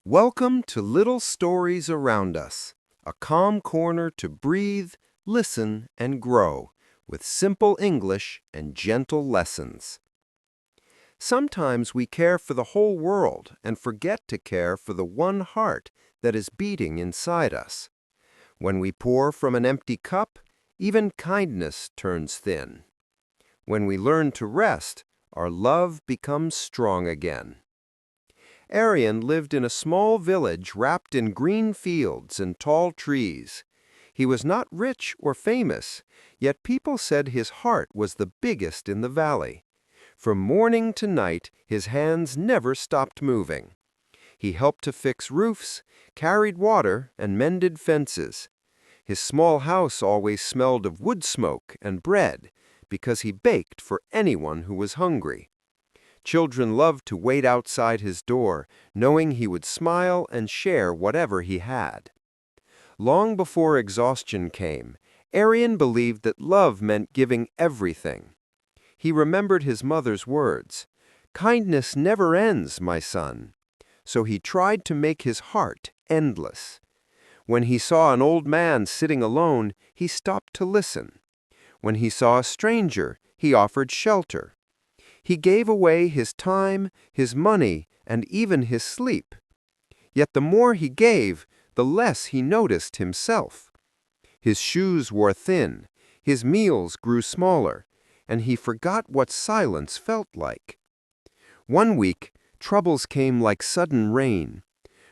Welcome to Little Stories Around Us, a calm corner to breathe, listen, and grow with simple English and gentle lessons. Sometimes we care for the whole world and forget to care for the one heart that is beating inside us. When we pour from an empty cup, even kindness turns thin. When we learn to rest, our love becomes strong again. Arian lived in a small village wrapped in green fields and tall trees. He was not rich or famous, yet people said his heart was the biggest in the valley. From morning to night, his hands never stopped moving. He helped to fix roofs, carried water, and mended fences. His small house always smelled of wood smoke and bread because he baked for anyone who was hungry. Children loved to wait outside his door, knowing he would smile and share whatever he had. Long before exhaustion came, Arian believed that love meant giving everything. He remembered his mother's words, "Kindness never ends, my son." So he tried to make his heart endless. When he saw an old man sitting alone, he stopped to listen. When he saw a stranger, he offered shelter. He gave away his time, his money, and even his sleep. Yet the more he gave, the less he noticed himself. His shoes wore thin, his meals grew smaller, and he forgot what silence felt like. One week, troubles came like sudden rain.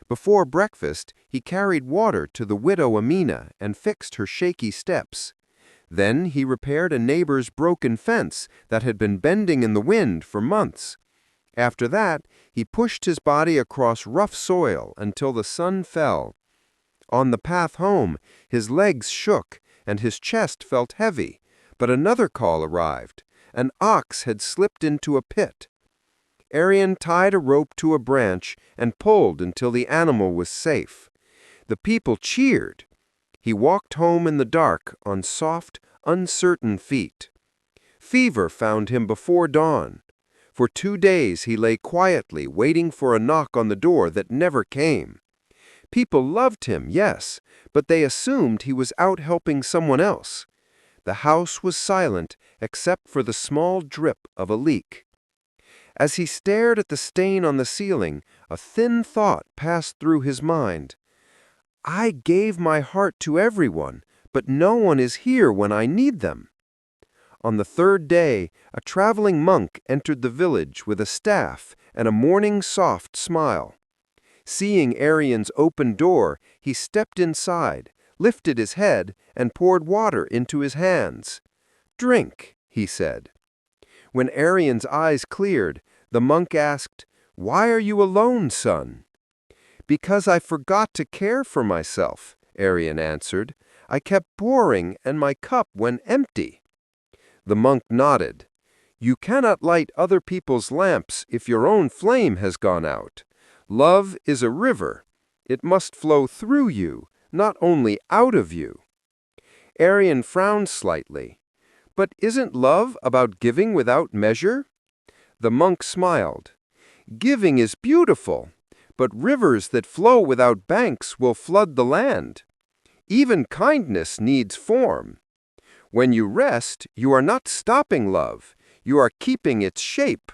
Before breakfast, he carried water to the widow Amina and fixed her shaky steps. Then he repaired a neighbor's broken fence that had been bending in the wind for months. After that, he pushed his body across rough soil until the sun fell. On the path home, his legs shook and his chest felt heavy, but another call arrived. An ox had slipped into a pit. Arian tied a rope to a branch and pulled until the animal was safe. The people cheered. He walked home in the dark on soft, uncertain feet. Fever found him before dawn. For 2 days he lay quietly waiting for a knock on the door that never came. People loved him, yes, but they assumed he was out helping someone else. The house was silent except for the small drip of a leak. As he stared at the stain on the ceiling, a thin thought passed through his mind. I gave my heart to everyone, but no one is here when I need them. On the 3rd day, a traveling monk entered the village with a staff and a morning soft smile. Seeing Arian's open door, he stepped inside, lifted his head, and poured water into his hands. "Drink," he said. When Arian's eyes cleared, the monk asked, "Why are you alone, son?" "Because I forgot to care for myself," Arian answered. "I kept pouring and my cup went empty." The monk nodded. "You cannot light other people's lamps if your own flame has gone out. Love is a river. It must flow through you, not only out of you." Arian frowned slightly. "But isn't love about giving without measure?" The monk smiled. "Giving is beautiful. But rivers that flow without banks will flood the land. Even kindness needs form. When you rest, you are not stopping love. You are keeping its shape."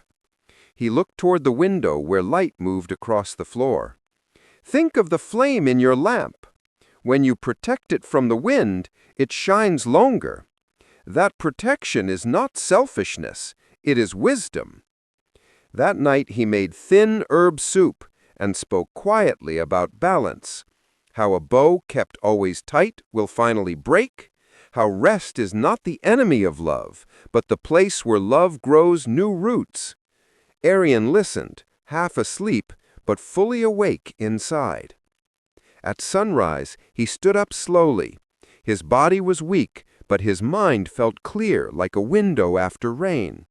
He looked toward the window where light moved across the floor. "Think of the flame in your lamp. When you protect it from the wind, it shines longer. That protection is not selfishness. It is wisdom." That night he made thin herb soup and spoke quietly about balance, how a bow kept always tight will finally break, how rest is not the enemy of love, but the place where love grows new roots. Arian listened, half asleep, but fully awake inside. At sunrise, he stood up slowly. His body was weak, but his mind felt clear like a window after rain.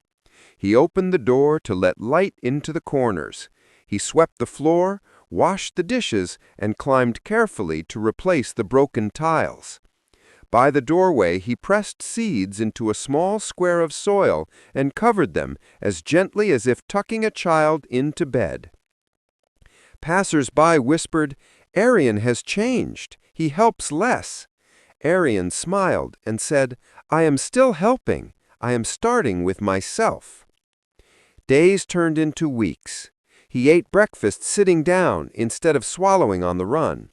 He opened the door to let light into the corners. He swept the floor, washed the dishes, and climbed carefully to replace the broken tiles. By the doorway, he pressed seeds into a small square of soil and covered them as gently as if tucking a child into bed. Passers-by whispered, "Arian has changed. He helps less." Arian smiled and said, "I am still helping. I am starting with myself." Days turned into weeks. He ate breakfast sitting down instead of swallowing on the run.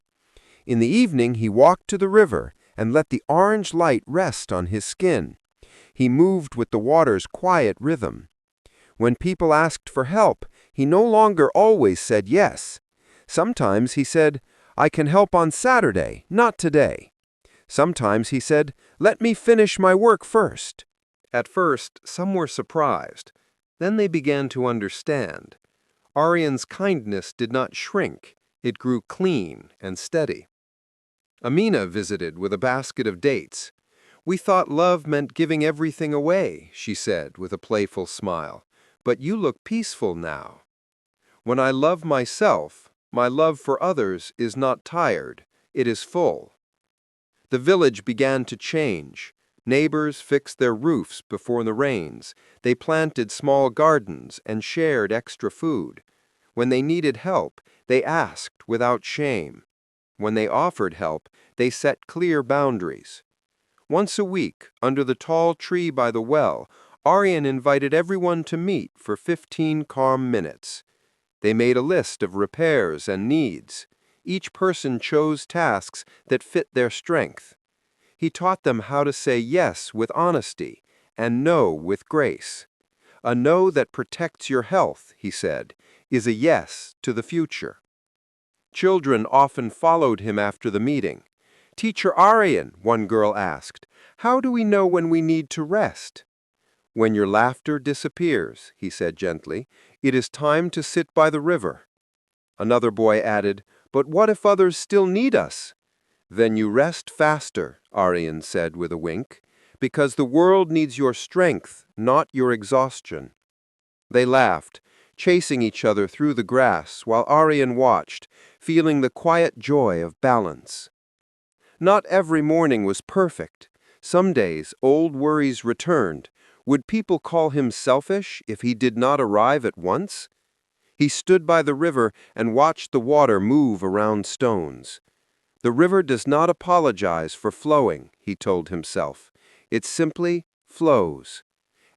In the evening, he walked to the river and let the orange light rest on his skin. He moved with the water's quiet rhythm. When people asked for help, he no longer always said yes. Sometimes he said, "I can help on Saturday, not today." Sometimes he said, "Let me finish my work first." At first, some were surprised. Then they began to understand. Arian's kindness did not shrink. It grew clean and steady. Amina visited with a basket of dates. "We thought love meant giving everything away," she said with a playful smile. "But you look peaceful now." "When I love myself, my love for others is not tired, it is full." The village began to change. Neighbors fixed their roofs before the rains. They planted small gardens and shared extra food. When they needed help, they asked without shame. When they offered help, they set clear boundaries. Once a week, under the tall tree by the well, Arian invited everyone to meet for 15 calm minutes. They made a list of repairs and needs. Each person chose tasks that fit their strength. He taught them how to say yes with honesty and no with grace. "A no that protects your health," he said, "is a yes to the future." Children often followed him after the meeting. "Teacher Arian," one girl asked, "how do we know when we need to rest?" "When your laughter disappears," he said gently, "it is time to sit by the river." Another boy added, "But what if others still need us?" "Then you rest faster," Arian said with a wink, "because the world needs your strength, not your exhaustion." They laughed, chasing each other through the grass while Arian watched, feeling the quiet joy of balance. Not every morning was perfect. Some days old worries returned. Would people call him selfish if he did not arrive at once? He stood by the river and watched the water move around stones. "The river does not apologize for flowing," he told himself. "It simply flows."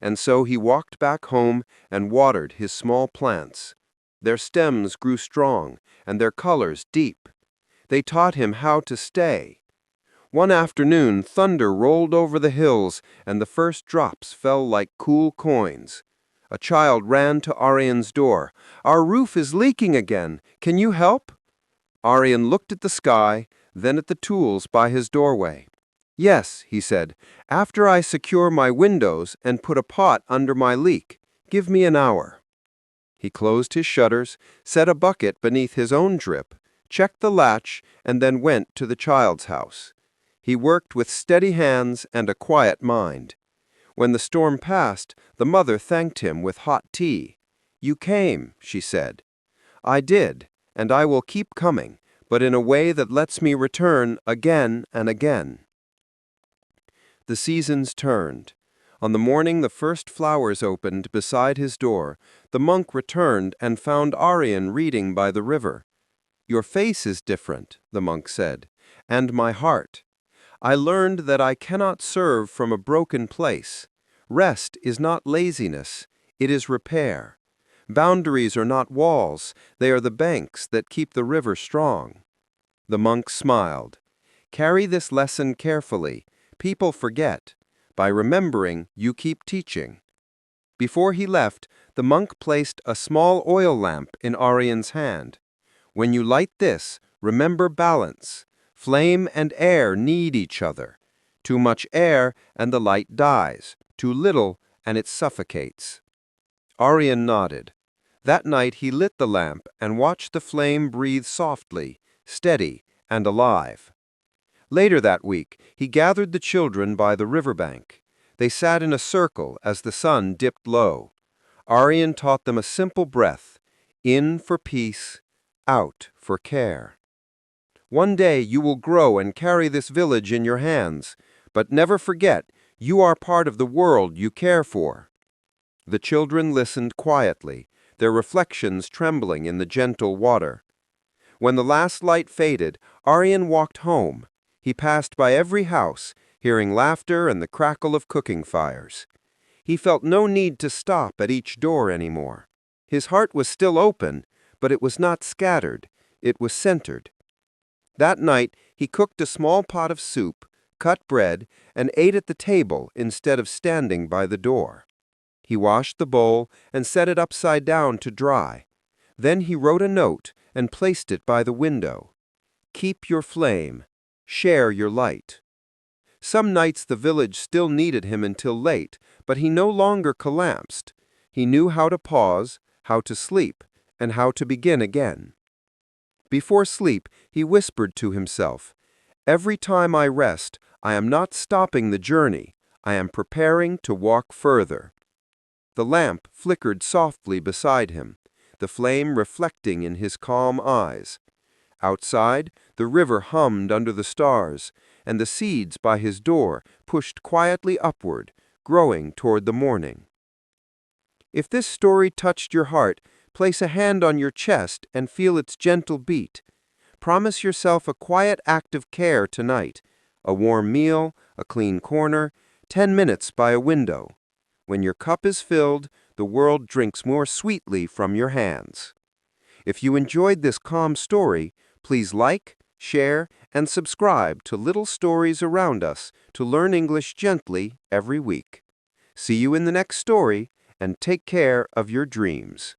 And so he walked back home and watered his small plants. Their stems grew strong and their colors deep. They taught him how to stay. One afternoon, thunder rolled over the hills and the first drops fell like cool coins. A child ran to Arian's door. "Our roof is leaking again. Can you help?" Arian looked at the sky, then at the tools by his doorway. "Yes," he said, "after I secure my windows and put a pot under my leak. Give me an hour." He closed his shutters, set a bucket beneath his own drip, checked the latch, and then went to the child's house. He worked with steady hands and a quiet mind. When the storm passed, the mother thanked him with hot tea. "You came," she said. "I did, and I will keep coming, but in a way that lets me return again and again." The seasons turned. On the morning the first flowers opened beside his door, the monk returned and found Arian reading by the river. "Your face is different," the monk said, "and my heart. I learned that I cannot serve from a broken place. Rest is not laziness, it is repair. Boundaries are not walls, they are the banks that keep the river strong." The monk smiled. "Carry this lesson carefully. People forget. By remembering, you keep teaching." Before he left, the monk placed a small oil lamp in Arian's hand. "When you light this, remember balance. Flame and air need each other. Too much air and the light dies. Too little and it suffocates." Arian nodded. That night he lit the lamp and watched the flame breathe softly, steady, and alive. Later that week, he gathered the children by the riverbank. They sat in a circle as the sun dipped low. Arian taught them a simple breath, in for peace, out for care. "One day you will grow and carry this village in your hands, but never forget, you are part of the world you care for." The children listened quietly, their reflections trembling in the gentle water. When the last light faded, Arian walked home. He passed by every house, hearing laughter and the crackle of cooking fires. He felt no need to stop at each door anymore. His heart was still open, but it was not scattered. It was centered. That night, he cooked a small pot of soup, cut bread, and ate at the table instead of standing by the door. He washed the bowl and set it upside down to dry. Then he wrote a note and placed it by the window. Keep your flame. Share your light. Some nights the village still needed him until late, but he no longer collapsed. He knew how to pause, how to sleep, and how to begin again. Before sleep, he whispered to himself, "Every time I rest, I am not stopping the journey. I am preparing to walk further." The lamp flickered softly beside him, the flame reflecting in his calm eyes. Outside, the river hummed under the stars, and the seeds by his door pushed quietly upward, growing toward the morning. If this story touched your heart, place a hand on your chest and feel its gentle beat. Promise yourself a quiet act of care tonight, a warm meal, a clean corner, 10 minutes by a window. When your cup is filled, the world drinks more sweetly from your hands. If you enjoyed this calm story, please like, share, and subscribe to Little Stories Around Us to learn English gently every week. See you in the next story, and take care of your dreams.